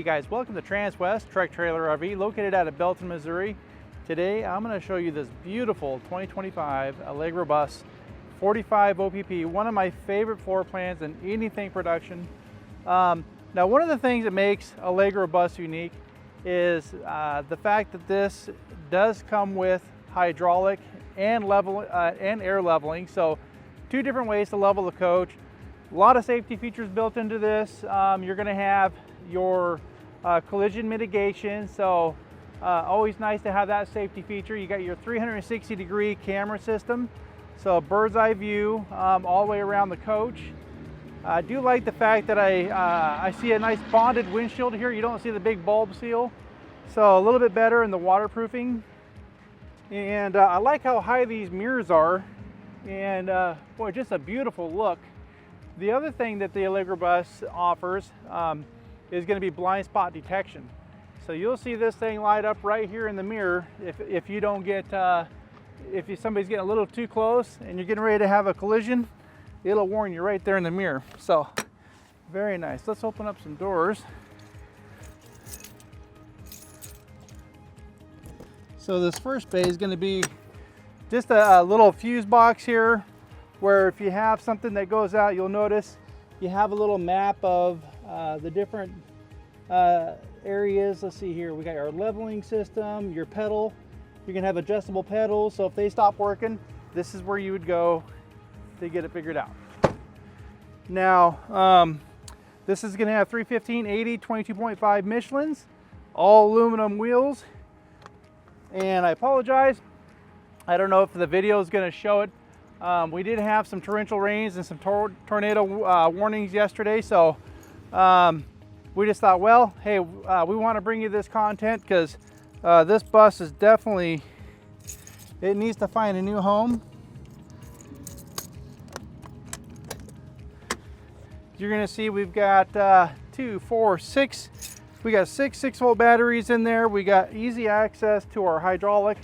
Hey guys, welcome to Transwest Truck Trailer RV, located out of Belton, Missouri. Today I'm going to show you this beautiful 2025 Allegro Bus 45 OPP, one of my favorite floor plans in anything production. Now one of the things that makes Allegro Bus unique is the fact that this does come with hydraulic and air leveling, so two different ways to level the coach. A lot of safety features built into this. You're going to have your collision mitigation, so always nice to have that safety feature. You got your 360-degree camera system, so bird's eye view all the way around the coach. I do like the fact that I see a nice bonded windshield here. You don't see the big bulb seal, so a little bit better in the waterproofing. And I like how high these mirrors are, and boy, just a beautiful look. The other thing that the Allegro Bus offers is going to be blind spot detection. So you'll see this thing light up right here in the mirror if you don't get, if somebody's getting a little too close and you're getting ready to have a collision, it'll warn you right there in the mirror. So very nice. Let's open up some doors. So this first bay is going to be just a little fuse box here, where if you have something that goes out, you'll notice you have a little map of the different areas. Let's see here, we got our leveling system, your pedal. You can have adjustable pedals, so if they stop working, this is where you would go to get it figured out. Now, this is gonna have 315/80 22.5 Michelins, all aluminum wheels. And I apologize, I don't know if the video is gonna show it. We did have some torrential rains and some tornado warnings yesterday, so we just thought, well, hey, we want to bring you this content because this bus is definitely, it needs to find a new home. You're going to see we've got 2, 4, 6, we got 6 6-volt batteries in there. We got easy access to our hydraulic.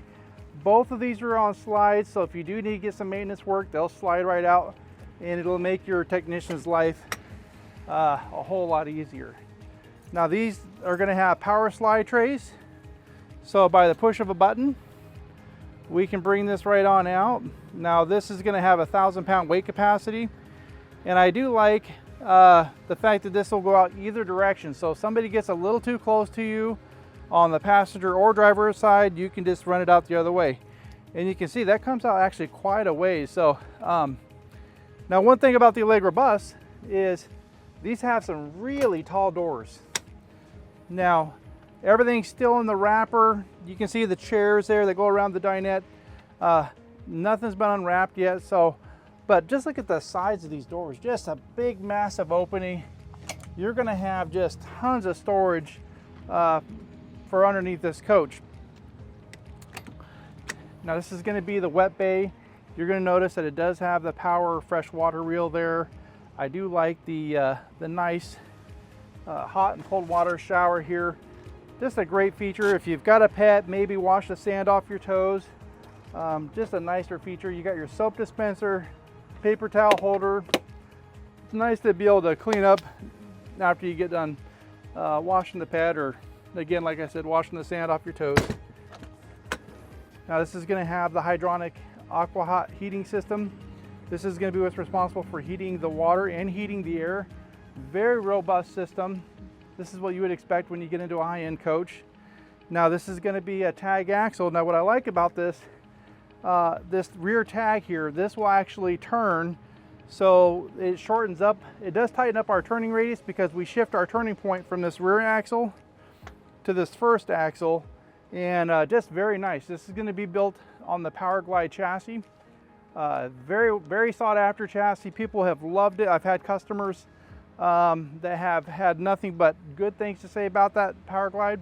Both of these are on slides, so if you do need to get some maintenance work, they'll slide right out and it'll make your technician's life a whole lot easier. Now these are going to have power slide trays, so by the push of a button we can bring this right on out. Now this is going to have a 1,000-pound weight capacity, and I do like the fact that this will go out either direction, so if somebody gets a little too close to you on the passenger or driver side, you can just run it out the other way. And you can see that comes out actually quite a ways. So now one thing about the Allegro Bus is these have some really tall doors. Now everything's still in the wrapper. You can see the chairs there that go around the dinette. Nothing's been unwrapped yet, so but just look at the sides of these doors, just a big massive opening. You're going to have just tons of storage for underneath this coach. Now this is going to be the wet bay. You're going to notice that it does have the power fresh water reel there. I do like the nice hot and cold water shower here. Just a great feature. If you've got a pet, maybe wash the sand off your toes. Just a nicer feature. You got your soap dispenser, paper towel holder. It's nice to be able to clean up after you get done washing the pet, or again, like I said, washing the sand off your toes. Now this is going to have the hydronic aqua hot heating system. This is going to be what's responsible for heating the water and heating the air. Very robust system. This is what you would expect when you get into a high-end coach. Now this is going to be a tag axle. Now what I like about this, this rear tag here, this will actually turn, so it shortens up. It does tighten up our turning radius because we shift our turning point from this rear axle to this first axle, and just very nice. This is going to be built on the PowerGlide chassis. Very sought after chassis. People have loved it. I've had customers that have had nothing but good things to say about that PowerGlide.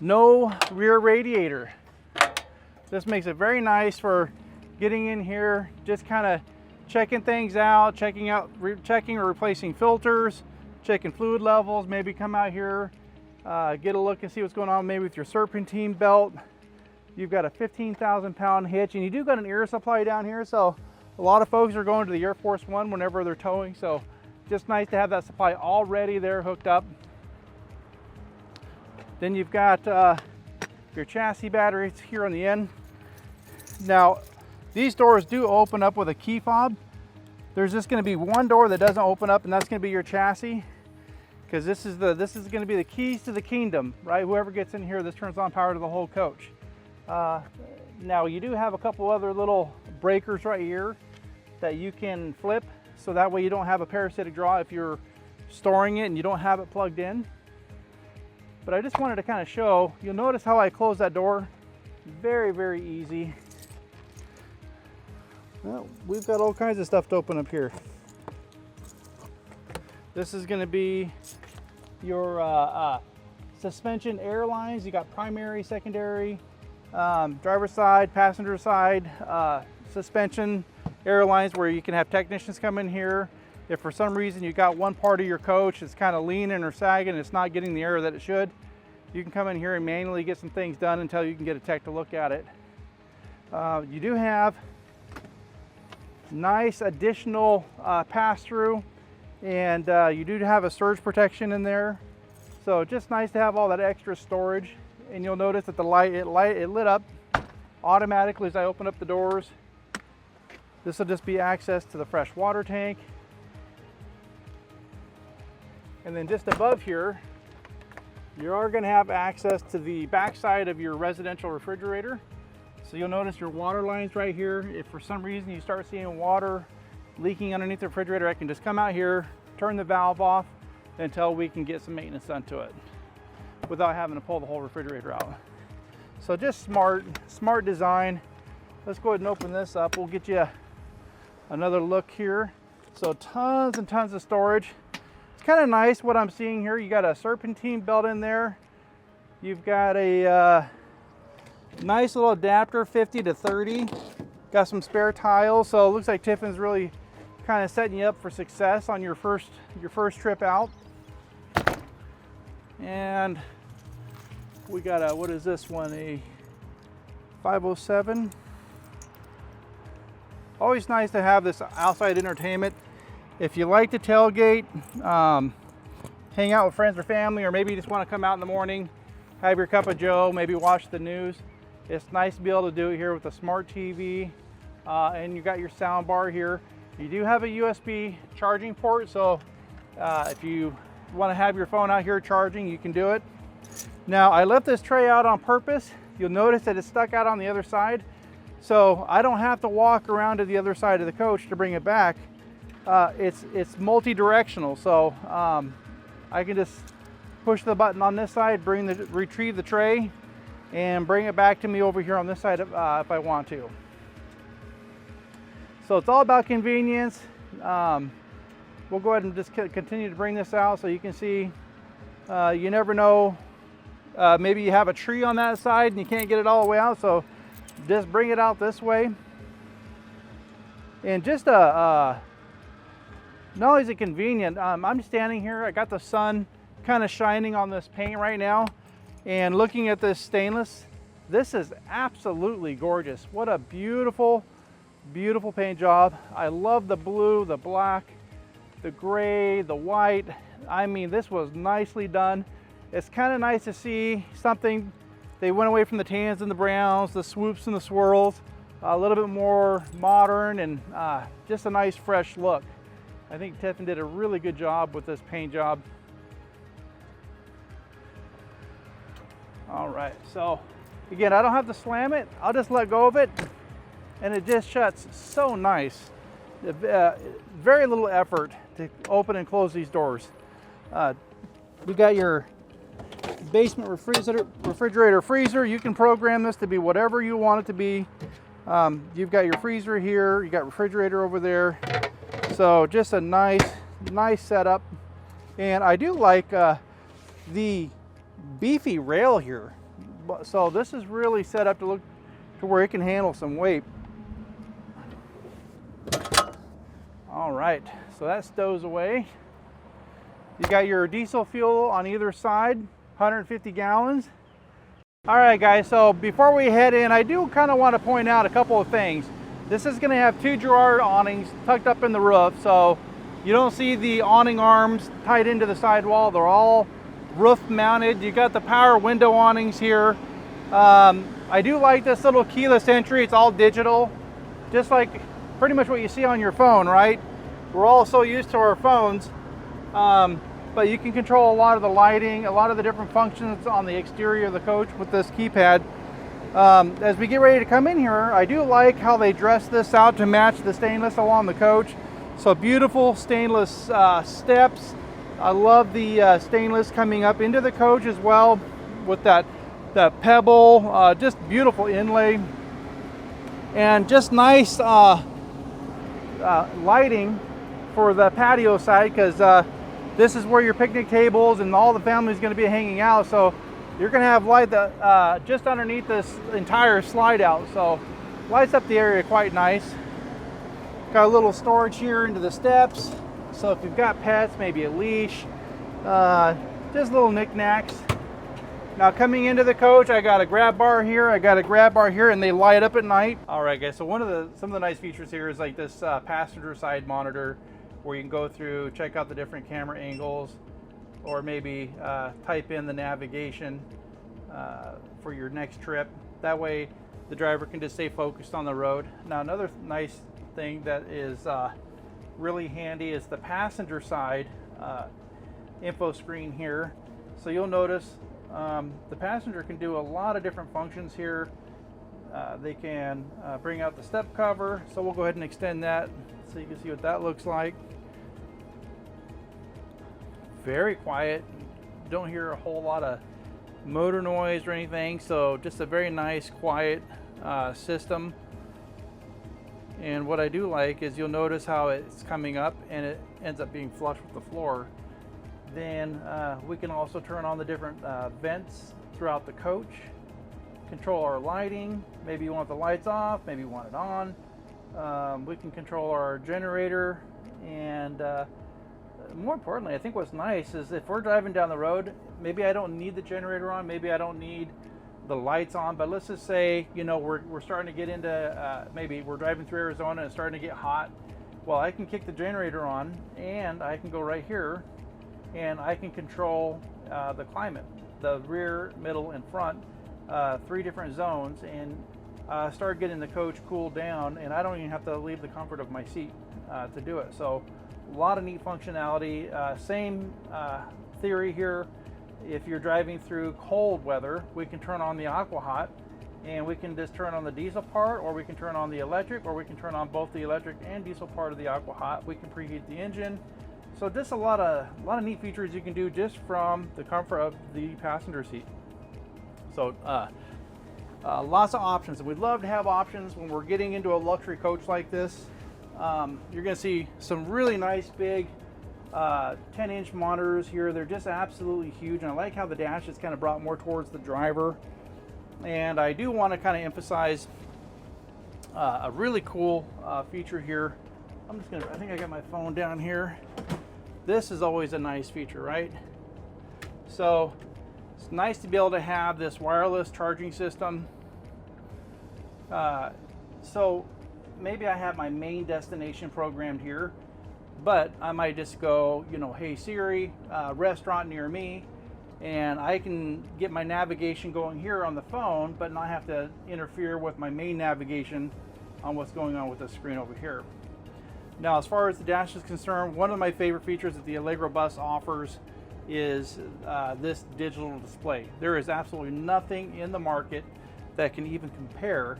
No rear radiator. This makes it very nice for getting in here, just kind of checking things out, checking or replacing filters, checking fluid levels, maybe come out here, get a look and see what's going on maybe with your serpentine belt. You've got a 15,000-pound hitch, and you do got an air supply down here, so a lot of folks are going to the Air Force One whenever they're towing, so just nice to have that supply already there hooked up. Then you've got your chassis batteries here on the end. Now, these doors do open up with a key fob. There's just going to be one door that doesn't open up, and that's going to be your chassis, because this is going to be the keys to the kingdom, right? Whoever gets in here, this turns on power to the whole coach. Now, you do have a couple other little breakers right here that you can flip, so that way you don't have a parasitic draw if you're storing it and you don't have it plugged in. But I just wanted to kind of show, you'll notice how I close that door. Very, very easy. Well, we've got all kinds of stuff to open up here. This is going to be your suspension air lines. You got primary, secondary, driver's side, passenger side, suspension air lines where you can have technicians come in here. If for some reason you got one part of your coach that's kind of leaning or sagging, it's not getting the air that it should, you can come in here and manually get some things done until you can get a tech to look at it. You do have nice additional pass-through, and you do have a surge protection in there. So just nice to have all that extra storage. And you'll notice that the light, it lit up automatically as I open up the doors. This will just be access to the fresh water tank. And then just above here, you are going to have access to the back side of your residential refrigerator. So you'll notice your water lines right here. If for some reason you start seeing water leaking underneath the refrigerator, I can just come out here, turn the valve off until we can get some maintenance done to it without having to pull the whole refrigerator out. So just smart design. Let's go ahead and open this up. We'll get you another look here. So tons and tons of storage. It's kind of nice what I'm seeing here. You got a serpentine belt in there. You've got a nice little adapter, 50 to 30. Got some spare tiles. So it looks like Tiffin's really kind of setting you up for success on your first trip out. And we got a, what is this one? A 507. Always nice to have this outside entertainment. If you like to tailgate, hang out with friends or family, or maybe you just want to come out in the morning, have your cup of joe, maybe watch the news. It's nice to be able to do it here with a smart TV, and you got your sound bar here. You do have a USB charging port, so if you want to have your phone out here charging, you can do it. Now, I left this tray out on purpose. You'll notice that it's stuck out on the other side, so I don't have to walk around to the other side of the coach to bring it back. It's multi-directional, so I can just push the button on this side, retrieve the tray, and bring it back to me over here on this side if I want to. So it's all about convenience. We'll go ahead and just continue to bring this out so you can see. You never know, maybe you have a tree on that side and you can't get it all the way out, so just bring it out this way. And just not only is it convenient, I'm standing here, I got the sun kind of shining on this paint right now, and looking at this stainless, this is absolutely gorgeous. What a beautiful, beautiful paint job. I love the blue, the black, the gray, the white. I mean, this was nicely done. It's kind of nice to see something, they went away from the tans and the browns, the swoops and the swirls, a little bit more modern, and just a nice fresh look. I think Tiffin did a really good job with this paint job. All right, so again, I don't have to slam it. I'll just let go of it, and it just shuts so nice. Very little effort to open and close these doors. We got your basement refrigerator freezer. You can program this to be whatever you want it to be. You've got your freezer here, you got refrigerator over there. So just a nice setup. And I do like the beefy rail here. So this is really set up to look to where it can handle some weight. All right, so that stows away. You got your diesel fuel on either side, 150 gallons. All right, guys, so before we head in, I do kind of want to point out a couple of things. This is going to have 2 Girard awnings tucked up in the roof, so you don't see the awning arms tied into the sidewall. They're all roof mounted. You got the power window awnings here. I do like this little keyless entry. It's all digital, just like pretty much what you see on your phone, right? We're all so used to our phones, but you can control a lot of the lighting, a lot of the different functions on the exterior of the coach with this keypad. As we get ready to come in here, I do like how they dress this out to match the stainless along the coach. So beautiful stainless steps. I love the stainless coming up into the coach as well with that pebble, just beautiful inlay, and just nice lighting for the patio side, because this is where your picnic tables and all the family is going to be hanging out. So you're going to have light that just underneath this entire slide out, so lights up the area quite nice. Got a little storage here into the steps, so if you've got pets, maybe a leash, just little knickknacks. Now coming into the coach, I got a grab bar here, I got a grab bar here, and they light up at night. All right, guys, so some of the nice features here is like this passenger side monitor, where you can go through, check out the different camera angles, or maybe type in the navigation for your next trip. That way the driver can just stay focused on the road. Now another nice thing that is really handy is the passenger side info screen here. So you'll notice the passenger can do a lot of different functions here. They can bring out the step cover, so we'll go ahead and extend that so you can see what that looks like. Very quiet, don't hear a whole lot of motor noise or anything, so just a very nice quiet system. And what I do like is you'll notice how it's coming up and it ends up being flush with the floor. Then we can also turn on the different vents throughout the coach, control our lighting. Maybe you want the lights off, maybe you want it on. We can control our generator, and more importantly, I think what's nice is if we're driving down the road, maybe I don't need the generator on, maybe I don't need the lights on, but let's just say, you know, we're starting to get into, maybe we're driving through Arizona and it's starting to get hot. Well, I can kick the generator on and I can go right here and I can control the climate, the rear, middle, and front, 3 different zones, and start getting the coach cooled down, and I don't even have to leave the comfort of my seat to do it. So a lot of neat functionality. Same theory here. If you're driving through cold weather, we can turn on the aqua hot, and we can just turn on the diesel part, or we can turn on the electric, or we can turn on both the electric and diesel part of the aqua hot. We can preheat the engine. So just a lot of neat features you can do just from the comfort of the passenger seat. So lots of options, and we'd love to have options when we're getting into a luxury coach like this. You're going to see some really nice big 10-inch monitors here. They're just absolutely huge, and I like how the dash is kind of brought more towards the driver. And I do want to kind of emphasize a really cool feature here. I think I got my phone down here. This is always a nice feature, right? So it's nice to be able to have this wireless charging system. So maybe I have my main destination programmed here, but I might just go, you know, hey Siri, restaurant near me, and I can get my navigation going here on the phone, but not have to interfere with my main navigation on what's going on with the screen over here. Now, as far as the dash is concerned, one of my favorite features that the Allegro Bus offers is this digital display. There is absolutely nothing in the market that can even compare.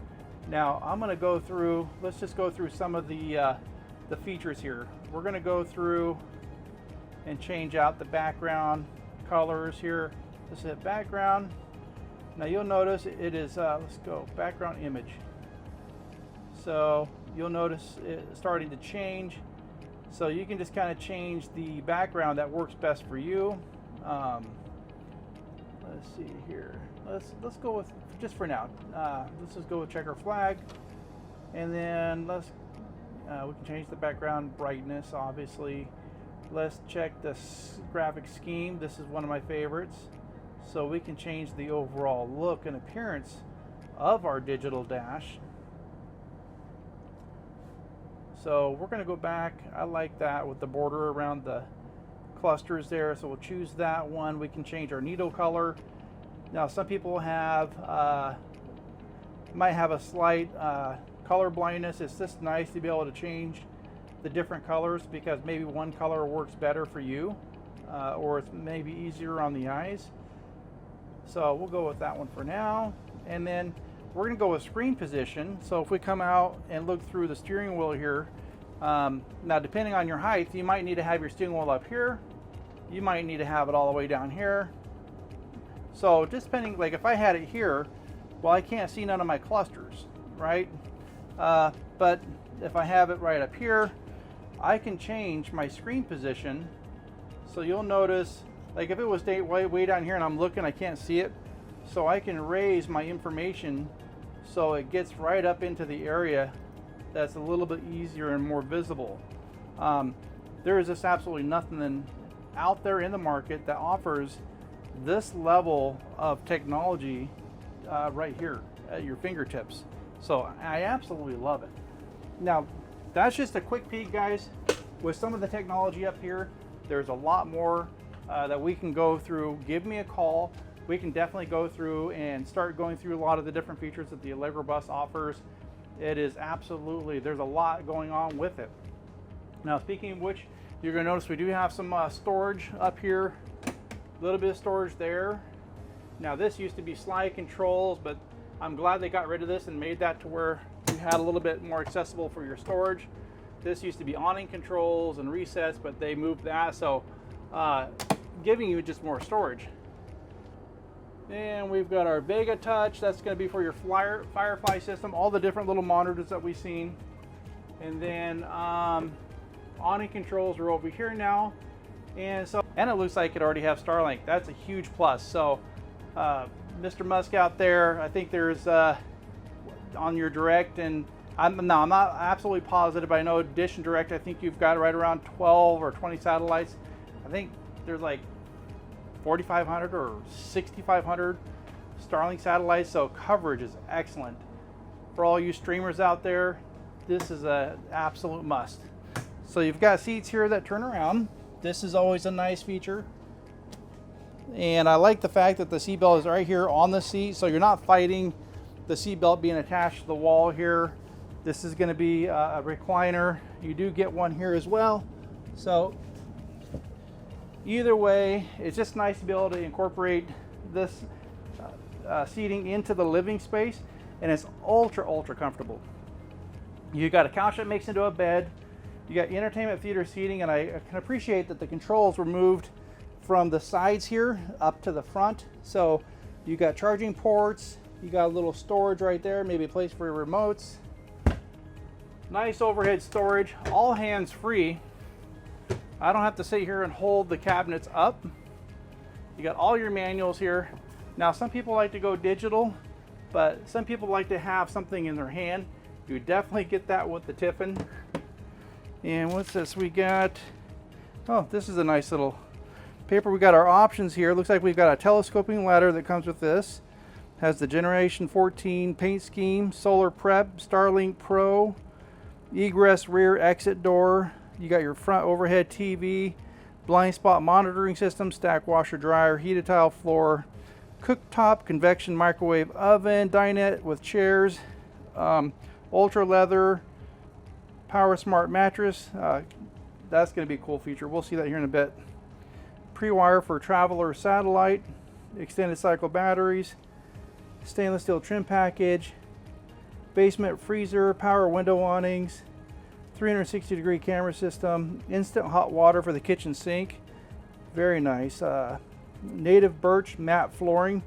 Now, I'm going to go through, let's just go through some of the features here. We're going to go through and change out the background colors here. Let's hit background. Now you'll notice it is, let's go background image. So you'll notice it starting to change. So you can just kind of change the background that works best for you. Let's see here. Let's go with, just for now, let's just go with checker flag, and then we can change the background brightness, obviously. Let's check the graphic scheme. This is one of my favorites. So we can change the overall look and appearance of our digital dash. So we're going to go back. I like that with the border around the clusters there, so we'll choose that one. We can change our needle color. Now some people might have a slight color blindness. It's just nice to be able to change the different colors because maybe one color works better for you, or it's maybe easier on the eyes. So we'll go with that one for now. And then we're going to go with screen position. So if we come out and look through the steering wheel here, now depending on your height, you might need to have your steering wheel up here. You might need to have it all the way down here. So just depending, like if I had it here, well, I can't see none of my clusters, right? But if I have it right up here, I can change my screen position. So you'll notice, like if it was way down here and I'm looking, I can't see it. So I can raise my information so it gets right up into the area that's a little bit easier and more visible. There is just absolutely nothing out there in the market that offers this level of technology right here at your fingertips. So I absolutely love it. Now, that's just a quick peek, guys. With some of the technology up here, there's a lot more that we can go through. Give me a call. We can definitely go through and start going through a lot of the different features that the Allegro Bus offers. It is absolutely, there's a lot going on with it. Now, speaking of which, you're going to notice we do have some storage up here, a little bit of storage there. Now, this used to be slide controls, but I'm glad they got rid of this and made that to where you had a little bit more accessible for your storage. This used to be awning controls and resets, but they moved that, so giving you just more storage. And we've got our Vega Touch. That's going to be for your Firefly system, all the different little monitors that we've seen. And then awning controls are over here now. And it looks like it already has Starlink. That's a huge plus. So Mr. Musk out there, I think there's on your direct, and I'm not absolutely positive, but I know Dish and Direct, I think you've got right around 12 or 20 satellites. I think there's like 4,500 or 6,500 Starlink satellites, so coverage is excellent. For all you streamers out there, this is an absolute must. So you've got seats here that turn around. This is always a nice feature. And I like the fact that the seatbelt is right here on the seat, so you're not fighting the seatbelt being attached to the wall here. This is going to be a recliner. You do get one here as well. So either way, it's just nice to be able to incorporate this seating into the living space, and it's ultra comfortable. You got a couch that makes into a bed. You got entertainment theater seating, and I can appreciate that the controls were moved from the sides here up to the front. So you got charging ports, you got a little storage right there, maybe a place for your remotes. Nice overhead storage, all hands free. I don't have to sit here and hold the cabinets up. You got all your manuals here. Now, some people like to go digital, but some people like to have something in their hand. You definitely get that with the Tiffin. And what's this we got? Oh, this is a nice little paper. We got our options here. Looks like we've got a telescoping ladder that comes with this. Has the Generation 14 paint scheme, solar prep, Starlink Pro, egress rear exit door. You got your front overhead TV, blind spot monitoring system, stack washer dryer, heated tile floor, cooktop, convection microwave oven, dinette with chairs, ultra leather, power smart mattress. That's going to be a cool feature. We'll see that here in a bit. Pre-wire for traveler satellite, extended cycle batteries, stainless steel trim package, basement freezer, power window awnings, 360-degree camera system, instant hot water for the kitchen sink. Very nice. Native birch matte flooring.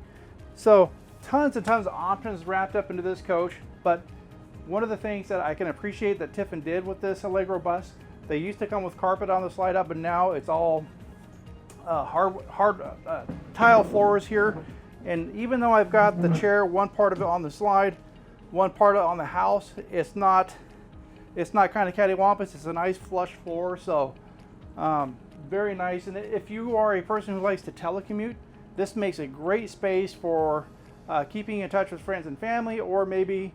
So tons and tons of options wrapped up into this coach. But one of the things that I can appreciate that Tiffin did with this Allegro Bus, they used to come with carpet on the slide up, but now it's all hard tile floors here. And even though I've got the chair, one part of it on the slide, one part of it on the house, it's not kind of cattywampus. It's a nice flush floor, so very nice. And if you are a person who likes to telecommute, this makes a great space for keeping in touch with friends and family, or maybe,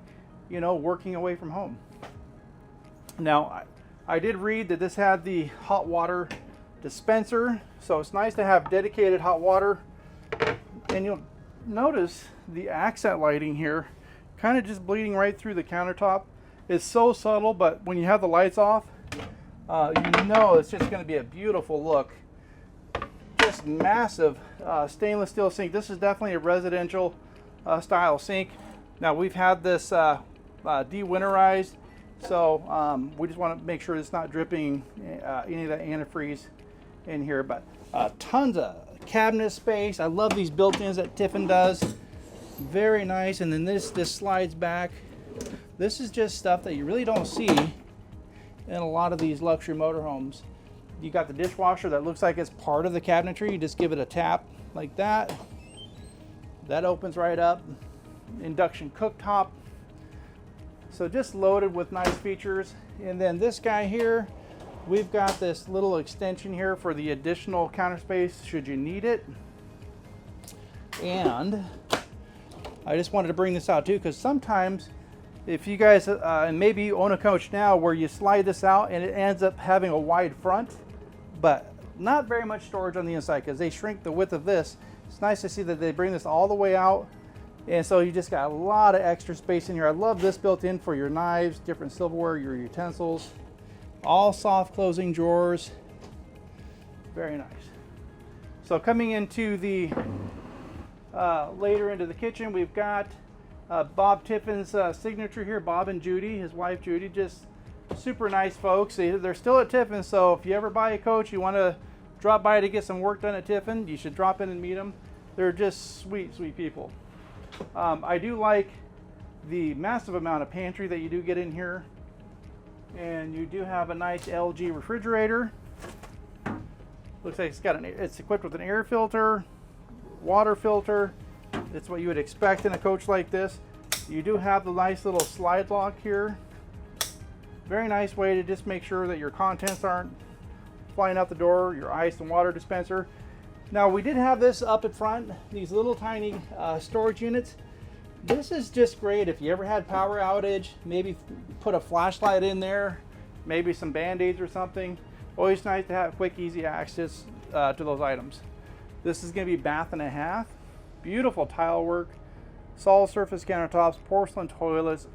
you know, working away from home. Now, I did read that this had the hot water dispenser, so it's nice to have dedicated hot water. And you'll notice the accent lighting here kind of just bleeding right through the countertop. It's so subtle, but when you have the lights off, you know it's just going to be a beautiful look. Just massive stainless steel sink. This is definitely a residential style sink. Now we've had this de-winterized, so we just want to make sure it's not dripping any of that antifreeze in here. But tons of cabinet space. I love these built-ins that Tiffin does. Very nice. And then this slides back. This is just stuff that you really don't see in a lot of these luxury motorhomes. You got the dishwasher that looks like it's part of the cabinetry. You just give it a tap like that. That opens right up. Induction cooktop. So just loaded with nice features. And then this guy here, we've got this little extension here for the additional counter space should you need it. And I just wanted to bring this out too, because sometimes if you guys, and maybe you own a coach now where you slide this out and it ends up having a wide front, but not very much storage on the inside because they shrink the width of this. It's nice to see that they bring this all the way out. And so you just got a lot of extra space in here. I love this built in for your knives, different silverware, your utensils. All soft closing drawers. Very nice. So coming into the later into the kitchen, we've got Bob Tiffin's signature here. Bob and Judy, his wife Judy, just super nice folks. They're still at Tiffin, so if you ever buy a coach, you want to drop by to get some work done at Tiffin, you should drop in and meet them. They're just sweet, sweet people. I do like the massive amount of pantry that you do get in here. And you do have a nice LG refrigerator. Looks like it's equipped with an air filter, water filter. It's what you would expect in a coach like this. You do have the nice little slide lock here. Very nice way to just make sure that your contents aren't flying out the door, your ice and water dispenser. Now we did have this up at front, these little tiny storage units. This is just great if you ever had power outage, maybe put a flashlight in there, maybe some band-aids or something. Always nice to have quick, easy access to those items. This is going to be bath and a half. Beautiful tile work, solid surface countertops, porcelain toilets,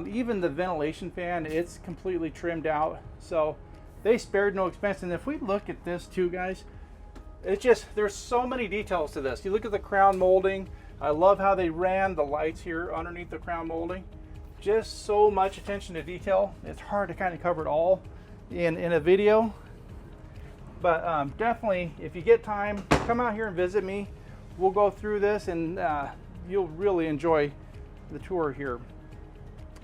even the ventilation fan, it's completely trimmed out. So they spared no expense. And if we look at this too, guys, it's just, there's so many details to this. You look at the crown molding. I love how they ran the lights here underneath the crown molding. Just so much attention to detail. It's hard to kind of cover it all in a video. But definitely, if you get time, come out here and visit me. We'll go through this and you'll really enjoy the tour here.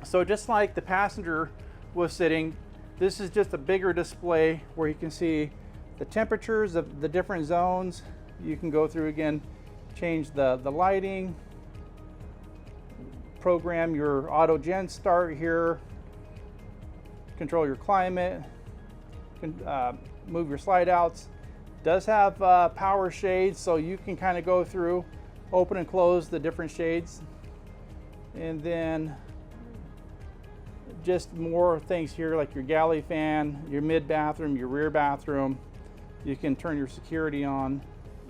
So just like the passenger was sitting, this is just a bigger display where you can see the temperatures of the different zones. You can go through again, change the lighting, program your auto gen start here, control your climate, move your slide outs. Does have power shades, so you can kind of go through, open and close the different shades. And then just more things here like your galley fan, your mid bathroom, your rear bathroom. You can turn your security on,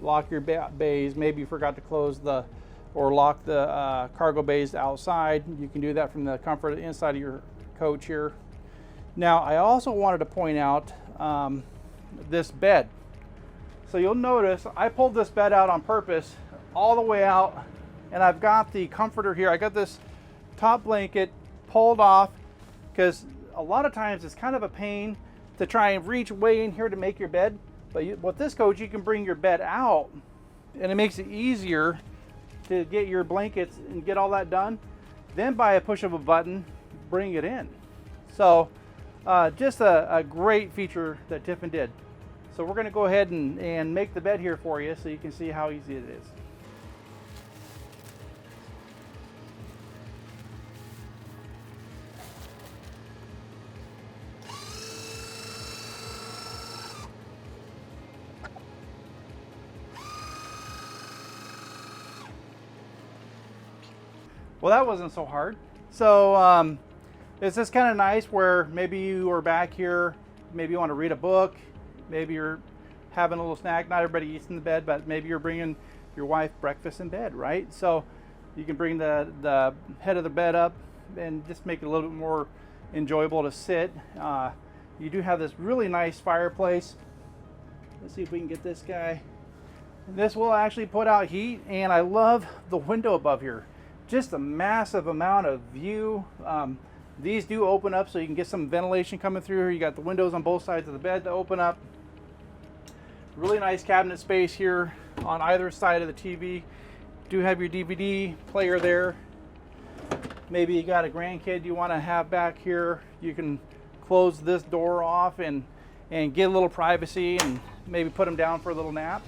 lock your bays. Maybe you forgot to close or lock the cargo bays outside. You can do that from the comfort inside of your coach here. Now, I also wanted to point out this bed. So you'll notice I pulled this bed out on purpose all the way out, and I've got the comforter here. I got this top blanket pulled off because a lot of times it's kind of a pain to try and reach way in here to make your bed. But with this coach, you can bring your bed out, and it makes it easier to get your blankets and get all that done. Then by a push of a button, bring it in. So just a great feature that Tiffin did. So we're going to go ahead and make the bed here for you so you can see how easy it is. Well, that wasn't so hard. So it's just kind of nice where maybe you are back here, maybe you want to read a book, maybe you're having a little snack. Not everybody eats in the bed, but maybe you're bringing your wife breakfast in bed, right? So you can bring the head of the bed up and just make it a little bit more enjoyable to sit. You do have this really nice fireplace. Let's see if we can get this guy. This will actually put out heat, and I love the window above here. Just a massive amount of view. These do open up so you can get some ventilation coming through here. You got the windows on both sides of the bed to open up. Really nice cabinet space here on either side of the TV. Do have your DVD player there. Maybe you got a grandkid you want to have back here. You can close this door off and get a little privacy and maybe put them down for a little nap.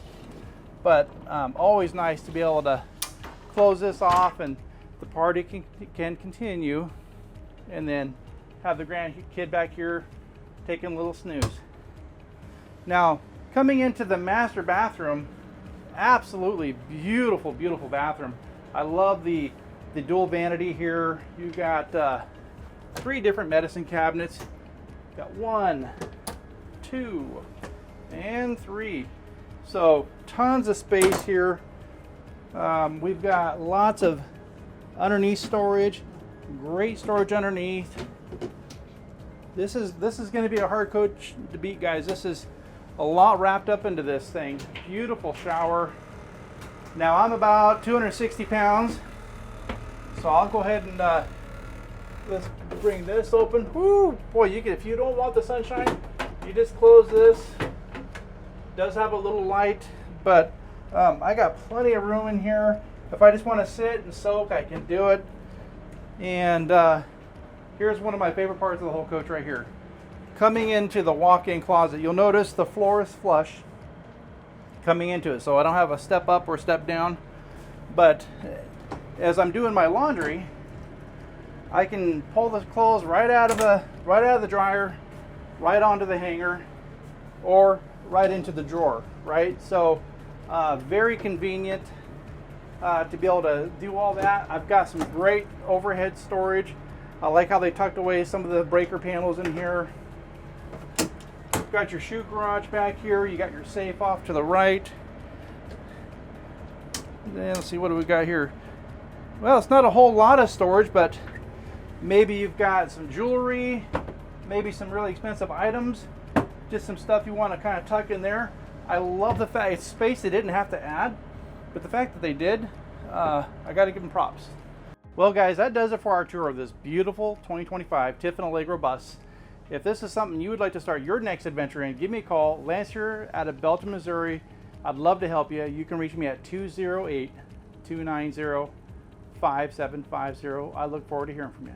But always nice to be able to close this off and the party can continue, and then have the grandkid back here taking a little snooze. Now, coming into the master bathroom, absolutely beautiful, beautiful bathroom. I love the dual vanity here. You got 3 different medicine cabinets. Got 1, 2, and 3. So tons of space here. We've got lots of underneath storage, great storage underneath. This is going to be a hard coach to beat, guys. This is a lot wrapped up into this thing. Beautiful shower. Now I'm about 260 pounds, so I'll go ahead and let's bring this open. Woo! Boy, you can, if you don't want the sunshine, you just close this. It does have a little light, but I got plenty of room in here. If I just want to sit and soak, I can do it. And here's one of my favorite parts of the whole coach right here. Coming into the walk-in closet, you'll notice the floor is flush coming into it, so I don't have a step up or step down. But as I'm doing my laundry, I can pull the clothes right out of the dryer, right onto the hanger, or right into the drawer, right? So very convenient to be able to do all that. I've got some great overhead storage. I like how they tucked away some of the breaker panels in here. You've got your shoe garage back here. You got your safe off to the right. Then let's see, what do we got here? Well, it's not a whole lot of storage, but maybe you've got some jewelry, maybe some really expensive items, just some stuff you want to kind of tuck in there. I love the fact it's space they didn't have to add, but the fact that they did, I got to give them props. Well, guys, that does it for our tour of this beautiful 2025 Tiffin Allegro Bus. If this is something you would like to start your next adventure in, give me a call. Lance here out of Belton, Missouri. I'd love to help you. You can reach me at 208-290-5750. I look forward to hearing from you.